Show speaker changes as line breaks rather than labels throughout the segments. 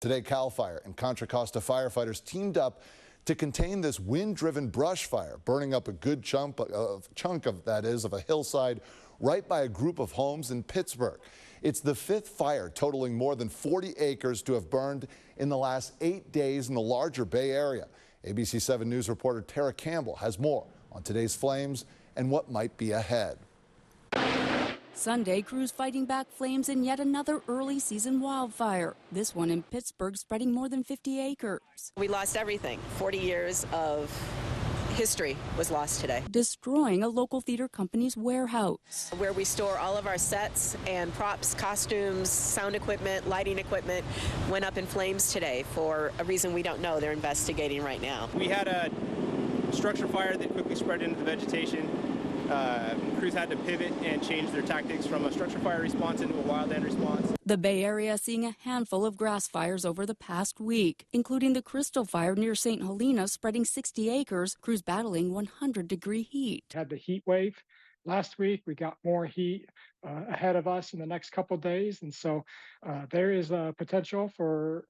Today, CAL FIRE and Contra Costa firefighters teamed up to contain this wind-driven brush fire, burning up a good chunk of a hillside right by a group of homes in Pittsburgh. It's the fifth fire totaling more than 40 acres to have burned in the last 8 days in the larger Bay Area. ABC 7 News reporter Tara Campbell has more on today's flames and what might be ahead.
Sunday, crews fighting back flames in yet another early season wildfire. This one in Pittsburgh spreading more than 50 acres.
We lost everything. 40 years of history was lost today.
Destroying a local theater company's warehouse,
where we store all of our sets and props, costumes, sound equipment, lighting equipment, went up in flames today for a reason we don't know. They're investigating right now.
We had a structure fire that quickly spread into the vegetation. Crews had to pivot and change their tactics from a structure fire response into a wildland response.
The Bay Area seeing a handful of grass fires over the past week, including the Crystal Fire near St. Helena spreading 60 acres, crews battling 100-degree heat.
Had the heat wave last week. We got more heat ahead of us in the next couple of days. And so there is a potential for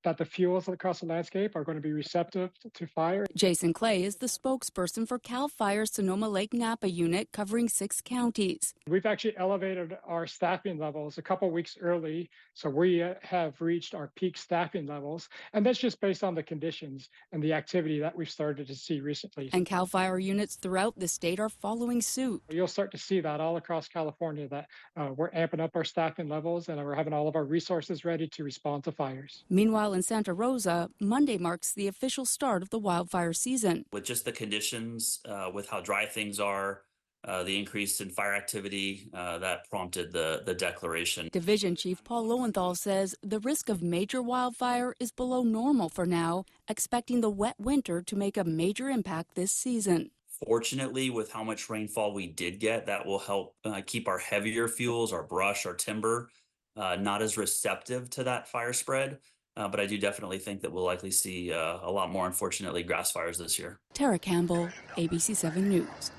that the fuels across the landscape are going to be receptive to fire.
Jason Clay is the spokesperson for CAL FIRE's Sonoma Lake Napa unit covering 6 counties.
We've actually elevated our staffing levels a couple weeks early, so we have reached our peak staffing levels, and that's just based on the conditions and the activity that we've started to see recently.
And CAL FIRE units throughout the state are following suit.
You'll start to see that all across California, that we're amping up our staffing levels and we're having all of our resources ready to respond to fires.
Meanwhile, in Santa Rosa, Monday marks the official start of the wildfire season.
With just the conditions, with how dry things are, the increase in fire activity, that prompted the declaration.
Division Chief Paul Lowenthal says the risk of major wildfire is below normal for now, expecting the wet winter to make a major impact this season.
Fortunately, with how much rainfall we did get, that will help keep our heavier fuels, our brush, our timber, not as receptive to that fire spread. But I do definitely think that we'll likely see a lot more, unfortunately, grass fires this year.
Tara Campbell, ABC 7 News.